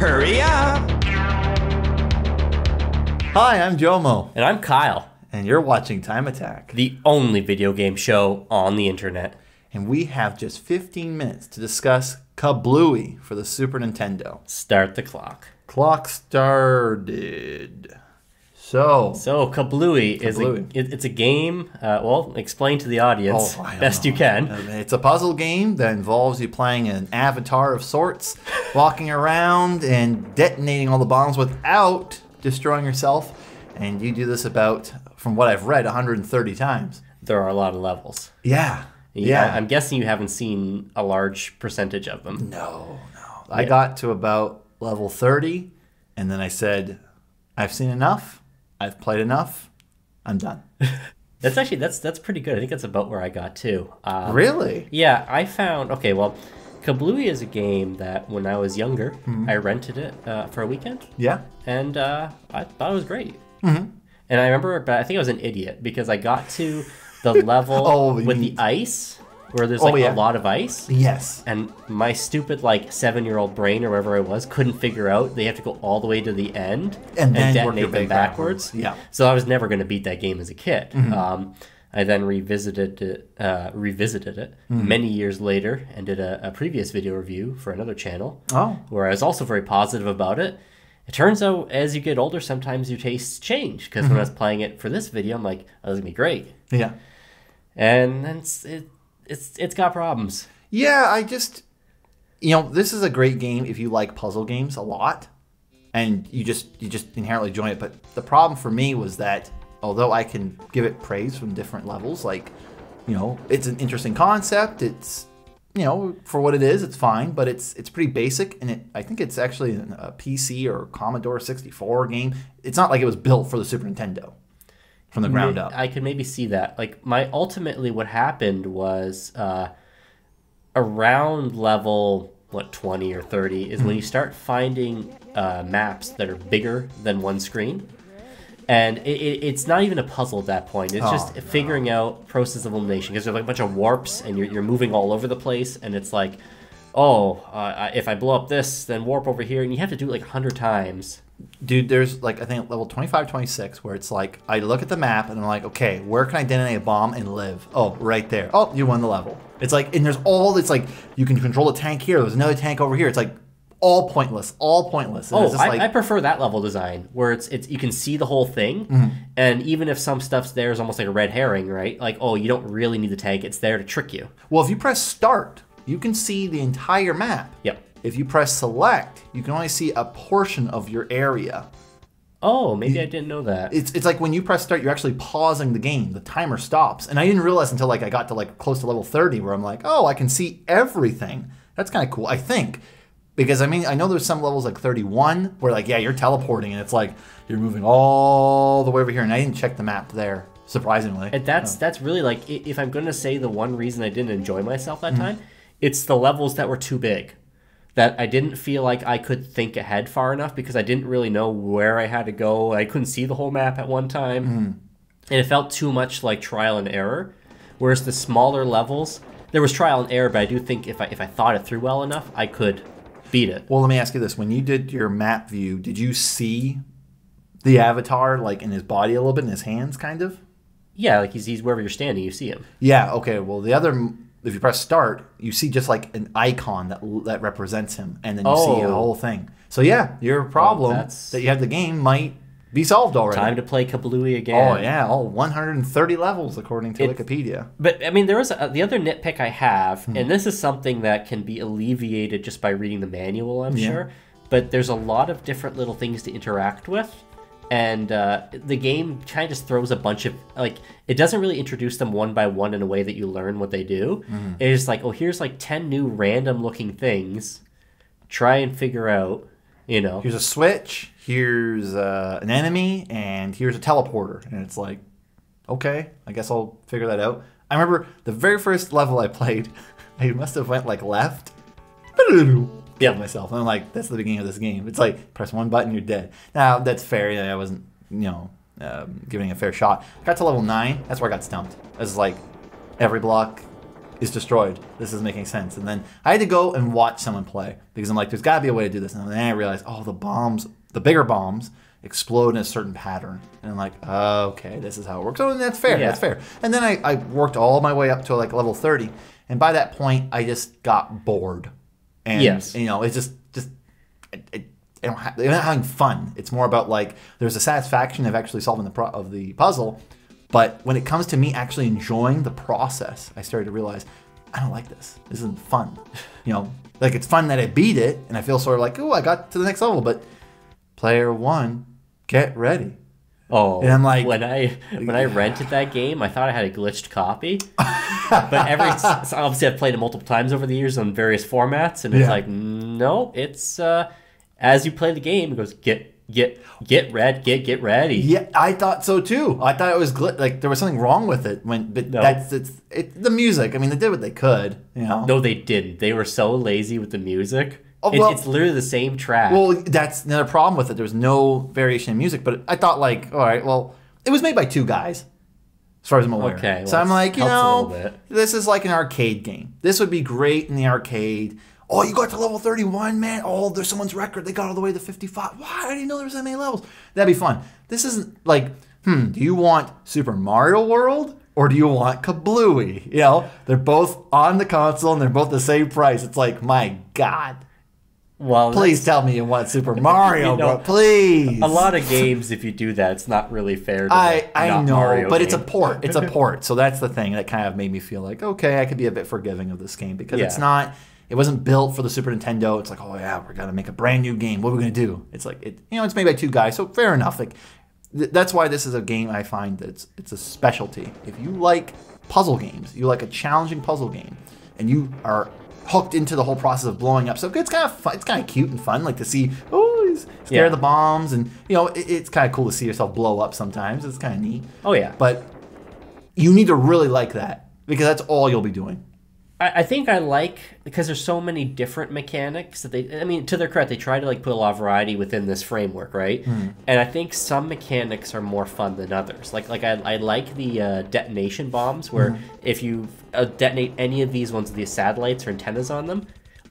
Hurry up! Hi, I'm Jomo. And I'm Kyle. And you're watching Time Attack. The only video game show on the internet. And we have just 15 minutes to discuss Kablooey for the Super Nintendo. Start the clock. Clock started. So Kablooey is it's a game. Well, explain to the audience best you can. It's a puzzle game that involves you playing an avatar of sorts, walking around and detonating all the bombs without destroying yourself. And you do this about, from what I've read, 130 times. There are a lot of levels. Yeah. I'm guessing you haven't seen a large percentage of them. No. I got to about level 30, and then I said, I've seen enough. I've played enough. I'm done. That's pretty good. I think that's about where I got too. Really? Yeah, I found... Okay, well, Kablooey is a game that when I was younger, I rented it for a weekend. Yeah. And I thought it was great. And I remember, but I think I was an idiot because I got to the level with the ice, where there's a lot of ice. Yes. And my stupid 7-year-old brain or wherever I was couldn't figure out they have to go all the way to the end and detonate them backwards. Yeah. So I was never going to beat that game as a kid. I then revisited it many years later and did a previous video review for another channel where I was also very positive about it. It turns out as you get older, sometimes your tastes change, because when I was playing it for this video, I'm like, oh, this is going to be great. Yeah. And then it's got problems. Yeah, I just, this is a great game if you like puzzle games a lot, and you just inherently enjoy it. But the problem for me was that although I can give it praise from different levels, it's an interesting concept. It's, for what it is, it's fine, but it's pretty basic, and I think it's actually a PC or Commodore 64 game. It's not like it was built for the Super Nintendo from the ground up. I could maybe see that. Ultimately what happened was around level 20 or 30 is when you start finding maps that are bigger than one screen. And it's not even a puzzle at that point. It's just figuring out process of elimination, because there's a bunch of warps and you're moving all over the place, and it's like, if I blow up this, then warp over here, and you have to do it 100 times. Dude, there's I think level 25, 26, where it's I look at the map and I'm like, okay, where can I detonate a bomb and live? Oh, right there. Oh, you won the level. It's and there's all, you can control the tank here. There's another tank over here. It's all pointless. And I prefer that level design where it's you can see the whole thing, and even if some stuff's there is almost like a red herring, right? You don't really need the tank. It's there to trick you. Well, if you press start, you can see the entire map. Yep. If you press select, you can only see a portion of your area. Oh, maybe I didn't know that. It's like when you press start, you're actually pausing the game. The timer stops. And I didn't realize until I got to close to level 30 where I'm I can see everything. That's kind of cool, I think. Because, I know there's some levels 31 where, you're teleporting and it's you're moving all the way over here. And I didn't check the map there, surprisingly. And that's really, if I'm going to say the one reason I didn't enjoy myself that time, it's the levels that were too big. That I didn't feel like I could think ahead far enough because I didn't really know where I had to go. I couldn't see the whole map at one time. And it felt too much like trial and error. Whereas the smaller levels, there was trial and error, but I do think if I thought it through well enough, I could beat it. Well, let me ask you this. When you did your map view, did you see the avatar in his body a little bit, in his hands kind of? Yeah, he's wherever you're standing, you see him. Yeah, okay. Well, the other... If you press start, you see just an icon that represents him, and then you see the whole thing. So yeah, your problem that you had the game might be solved already. Time to play Kablooey again. Oh yeah, all 130 levels according to Wikipedia. But there was the other nitpick I have, and this is something that can be alleviated just by reading the manual, I'm sure. But there's a lot of different little things to interact with. And the game kind of just throws a bunch of, it doesn't really introduce them one by one in a way that you learn what they do. It's here's 10 new random looking things. Try and figure out, Here's a switch, here's an enemy, and here's a teleporter. And it's okay, I guess I'll figure that out. I remember the very first level I played, I must have went left. Killed myself. And I'm that's the beginning of this game. It's press one button, you're dead. Now, that's fair. I wasn't, giving it a fair shot. I got to level 9. That's where I got stumped. It's every block is destroyed. This isn't making sense. And then I had to go and watch someone play because I'm like, there's got to be a way to do this. And then I realized, oh, the bigger bombs explode in a certain pattern. And I'm like, oh, okay, this is how it works. Oh, and that's fair. Yeah. That's fair. And then I worked all my way up to like level 30. And by that point, I just got bored. And, you know, it's just they're not having fun. It's more about like there's a satisfaction of actually solving the puzzle. But when it comes to me actually enjoying the process, I started to realize I don't like this. This isn't fun. You know, like it's fun that I beat it and I feel sort of like, oh, I got to the next level. But player one, get ready. Oh, and I'm like, when I rented that game, I thought I had a glitched copy. But so obviously I've played it multiple times over the years on various formats, and it's like, no, it's as you play the game, it goes get ready. Yeah, I thought so too. I thought it was like there was something wrong with it but no. It's the music. I mean, they did what they could, you know. No, they didn't. They were so lazy with the music. Oh, well, it's literally the same track. Well, that's another problem with it. There was no variation in music, but I thought like, all right, well, it was made by two guys, as far as I'm aware. Okay, well, so I'm like, you know, this is like an arcade game. This would be great in the arcade. Oh, you got to level 31, man. Oh, there's someone's record. They got all the way to 55. Why? I didn't know there was that many levels. That'd be fun. This isn't like, do you want Super Mario World or do you want Kablooey? You know, they're both on the console and they're both the same price. It's like, my God. Well, please tell me you want Super Mario, bro. Please. A lot of games, if you do that, it's not really fair to I know, Mario but game. It's a port. It's a port. So that's the thing that kind of made me feel like, okay, I could be a bit forgiving of this game because it's not. It wasn't built for the Super Nintendo. It's like, oh yeah, we're gonna make a brand new game. What are we gonna do? It's like it's made by two guys, so fair enough. Like that's why this is a game I find that it's a specialty. If you like puzzle games, you like a challenging puzzle game, and you are hooked into the whole process of blowing up. So it's kind of fun. It's kind of cute and fun, like to see, oh, he's scared of the bombs, and you know, it's kind of cool to see yourself blow up sometimes. It's kind of neat. Oh yeah. But you need to really like that because that's all you'll be doing. I think I like because there's so many different mechanics that to their credit, they try to like put a lot of variety within this framework, right? And I think some mechanics are more fun than others. Like I like the detonation bombs where if you detonate any of these ones with these satellites or antennas on them,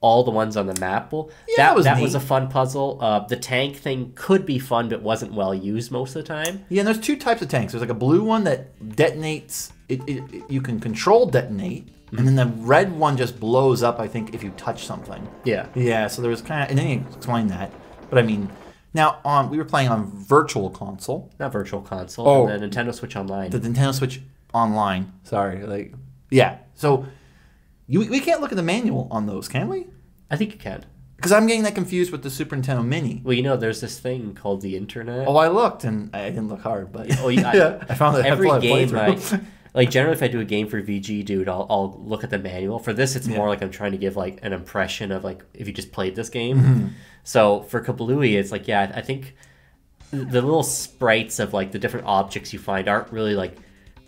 all the ones on the map will. That was a fun puzzle. The tank thing could be fun, but wasn't well used most of the time. Yeah, and there's two types of tanks. There's like a blue one that detonates. You can control detonate. And then the red one just blows up, I think, if you touch something. Yeah. Yeah, so there was kind of... And then you explained that. But I mean... Now, we were playing on Virtual Console. Not Virtual Console. And the Nintendo Switch Online. The Nintendo Switch Online. Sorry. Yeah. So, we can't look at the manual on those, can we? I think you can. Because I'm getting that confused with the Super Nintendo Mini. Well, you know, there's this thing called the Internet. Oh, I looked, and I didn't look hard, but... I found that every game like generally if I do a game for VG, dude, I'll look at the manual. For this, it's more like I'm trying to give like an impression of like if you just played this game. So for Kablooey, it's like, I think the little sprites of like the different objects you find aren't really like,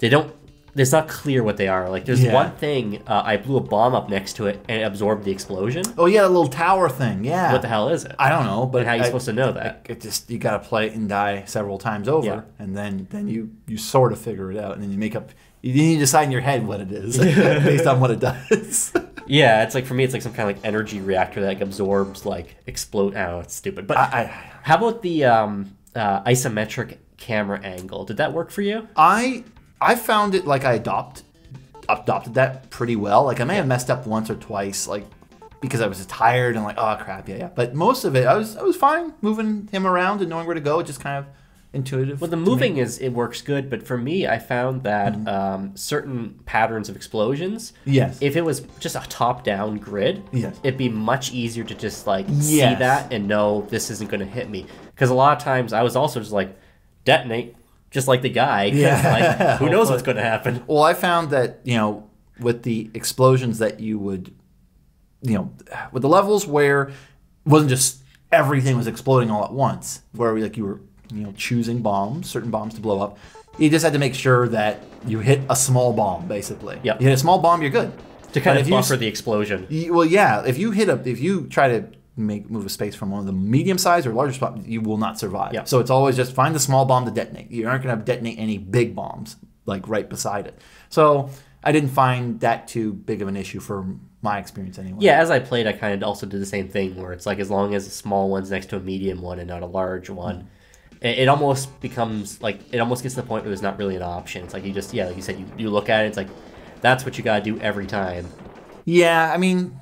it's not clear what they are. Like there's one thing, I blew a bomb up next to it and it absorbed the explosion. Oh yeah, the little tower thing, yeah. What the hell is it? I don't know, but how are you supposed to know that? You gotta play it and die several times over, and then you sort of figure it out, and then you make up. You decide in your head what it is based on what it does. Yeah, it's like for me, it's like some kind of like energy reactor that like absorbs like explode. I don't know, it's stupid. But how about the isometric camera angle? Did that work for you? I found it like I adopted that pretty well. Like I may have messed up once or twice, like because I was just tired and like, oh crap, yeah. But most of it, I was fine moving him around and knowing where to go. It just kind of intuitive. Well, the moving it works good, but for me, I found that certain patterns of explosions. Yes. If it was just a top-down grid, it'd be much easier to just like see that and know this isn't going to hit me. Because a lot of times I was also just like detonate. Just like the guy, like, who knows what's going to happen? Well, I found that, with the explosions that you would, with the levels where it wasn't just everything was exploding all at once, where like you were, choosing certain bombs to blow up, you just had to make sure that you hit a small bomb, basically. Yep. You hit a small bomb, you're good. To kind of buffer the explosion. Well, yeah, if you try to move a space from one of the medium-sized or larger bombs, you will not survive. Yep. So it's always just find the small bomb to detonate. You aren't going to detonate any big bombs like right beside it. So I didn't find that too big of an issue for my experience anyway. Yeah, as I played, I kind of also did the same thing where it's like as long as a small one's next to a medium one and not a large one, it almost becomes like it almost gets to the point where there's not really an option. It's like you just like you said, you look at it, it's like that's what you gotta do every time. Yeah, I mean,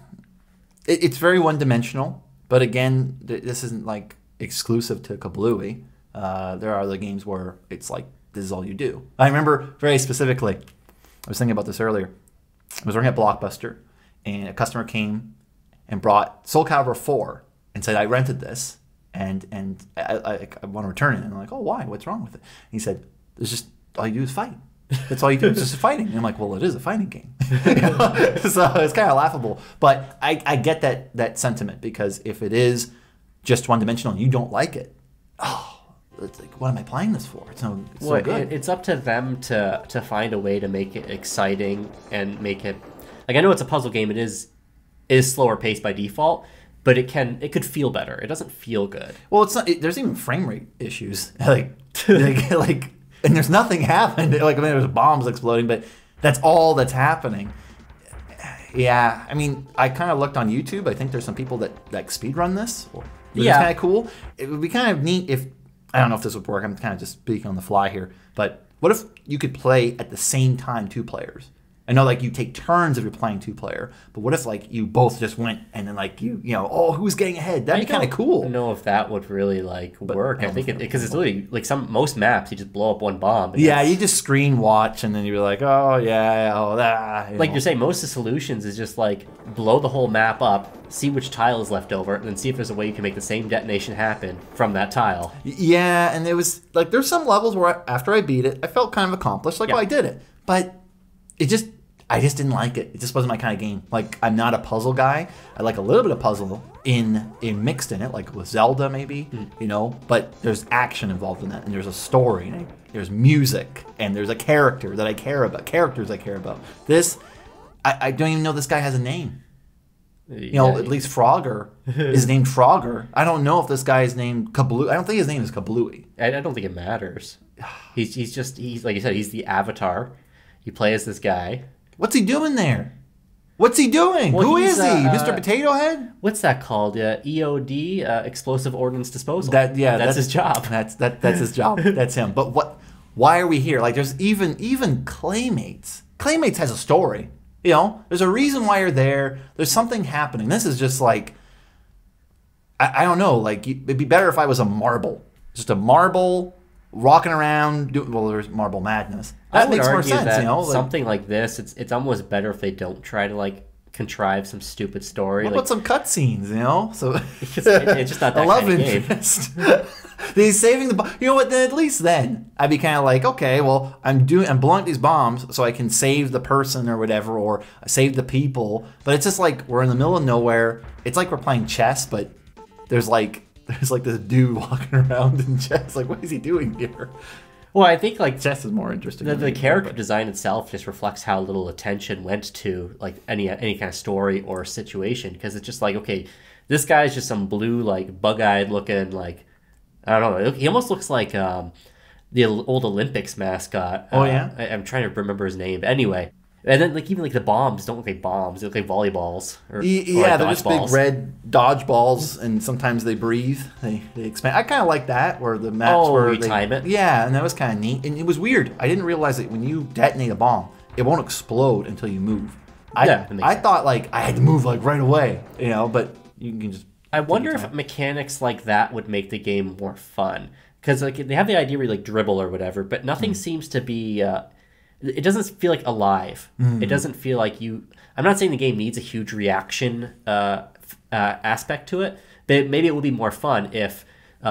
it's very one-dimensional, but again, this isn't like exclusive to Kablooey. There are other games where it's like this is all you do. I remember very specifically, I was thinking about this earlier. I was working at Blockbuster, and a customer came and brought Soul Calibur 4 and said, I rented this, and I want to return it. And I'm like, oh, why? What's wrong with it? And he said, it's just all you do is fight. That's all you do. It's just fighting. And I'm like, well, it is a fighting game. So it's kind of laughable. But I get that sentiment, because if it is just one-dimensional and you don't like it, it's like, what am I playing this for? It's so good. It's up to them to find a way to make it exciting and make it... Like, I know it's a puzzle game. It is slower paced by default, but it could feel better. It doesn't feel good. Well, it's not. There's even frame rate issues. like, and there's nothing happened. Like, I mean, there's bombs exploding, but that's all that's happening. Yeah, I mean, I kind of looked on YouTube. I think there's some people that like speedrun this. Which is kind of cool. It would be kind of neat if... I don't know if this would work. I'm kind of just speaking on the fly here. But what if you could play at the same time 2 players? I know, like, you take turns if you're playing 2-player, but what if, like, you both just went and then, like, you know, who's getting ahead? That'd be kind of cool. I don't know if that would really, like, work. I think because it's literally, like, most maps, you just blow up one bomb. Yeah, you just screen watch, and then you're like, oh, yeah, like you're saying, most of the solutions is just, like, blow the whole map up, see which tile is left over, and then see if there's a way you can make the same detonation happen from that tile. Yeah, and it was, like, there's some levels where after I beat it, I felt kind of accomplished. Like, I did it. But I just didn't like it. It just wasn't my kind of game. Like, I'm not a puzzle guy. I like a little bit of puzzle mixed in it, like with Zelda maybe, you know. But there's action involved in that, and there's a story, and there's music, and there's a character that I care about. Characters I care about. This, I don't even know this guy has a name. You know, at least Frogger is named Frogger. I don't know if this guy is named Kablooey. I don't think his name is Kablooey. I don't think it matters. He's like you said, he's the avatar. You play as this guy. What's he doing there? What's he doing? Well, Who is he? Mr. Potato Head? What's that called? EOD, Explosive Ordnance Disposal. That's his job. That's his job. That's him. But why are we here? Like, there's even Claymates. Claymates has a story. You know, there's a reason why you're there. There's something happening. This is just like, I don't know. Like, it'd be better if I was a marble. Just a marble rocking around. There's Marble Madness. That makes more sense, you know. Like, something like this, it's almost better if they don't try to like contrive some stupid story. What about some cutscenes, you know? So it's just not that kind of game. He's saving the you know what? Then at least then I'd be kind of like, okay, well, I'm blowing up these bombs so I can save the person or whatever, or save the people. But it's just like we're in the middle of nowhere. It's like we're playing chess, but there's like this dude walking around in chess. Like, what is he doing here? Well, I think like chess is more interesting. The character design itself just reflects how little attention went to like any kind of story or situation, because it's just like, okay, this guy's just some blue, like bug-eyed looking, like, I don't know. He almost looks like the old Olympics mascot. Oh yeah. I'm trying to remember his name. But anyway. And then, like, even like the bombs don't look like bombs; they look like volleyballs. Yeah, they're just big red dodgeballs, and sometimes they breathe. They expand. I kind of like that, where the maps where they time it. Yeah, and that was kind of neat. And it was weird. I didn't realize that when you detonate a bomb, it won't explode until you move. I thought like I had to move like right away, you know. But you can just. I wonder if mechanics like that would make the game more fun, because like they have the idea where you like dribble or whatever, but nothing seems to be. It doesn't feel like alive. It doesn't feel like you... I'm not saying the game needs a huge reaction aspect to it, but maybe it would be more fun if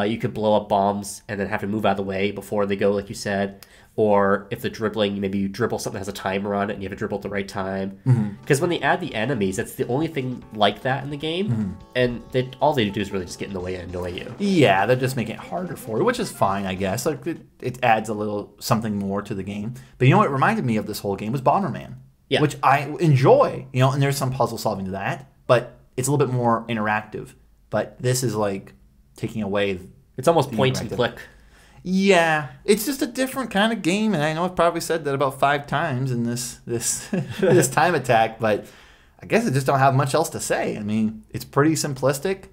you could blow up bombs and then have to move out of the way before they go, like you said. Or if the dribbling, maybe you dribble something that has a timer on it and you have to dribble at the right time. Because when they add the enemies, that's the only thing like that in the game. And all they do is really just get in the way and annoy you. Yeah, they're just making it harder for you, which is fine, I guess. Like it adds a little something more to the game. But you know what reminded me of this whole game was Bomberman. Yeah. Which I enjoy, you know, and there's some puzzle solving to that. But it's a little bit more interactive. But this is like taking away... It's almost point and click. Yeah, it's just a different kind of game, and I know I've probably said that about 5 times in this this time attack, but I guess I just don't have much else to say. I mean, it's pretty simplistic.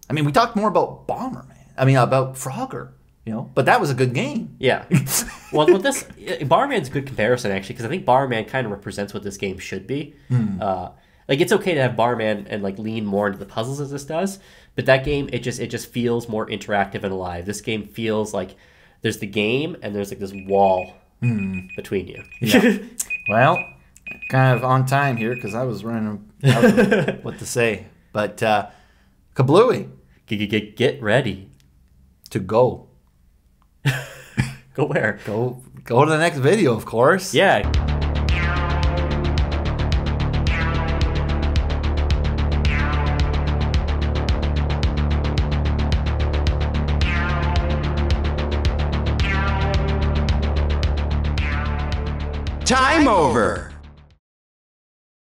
I mean, we talked more about Bomberman. I mean, about Frogger, you know, but that was a good game. Yeah. Well, with this, Bomberman's a good comparison, actually, because I think Bomberman kind of represents what this game should be. Like, it's okay to have Bomberman and, like, lean more into the puzzles as this does, but that game, it just feels more interactive and alive. This game feels like there's the game and there's, like, this wall between you. Yeah. Well, kind of on time here because I was running out of what to say. But Kablooey. Get ready. To go. Go where? Go to the next video, of course. Yeah. Time over!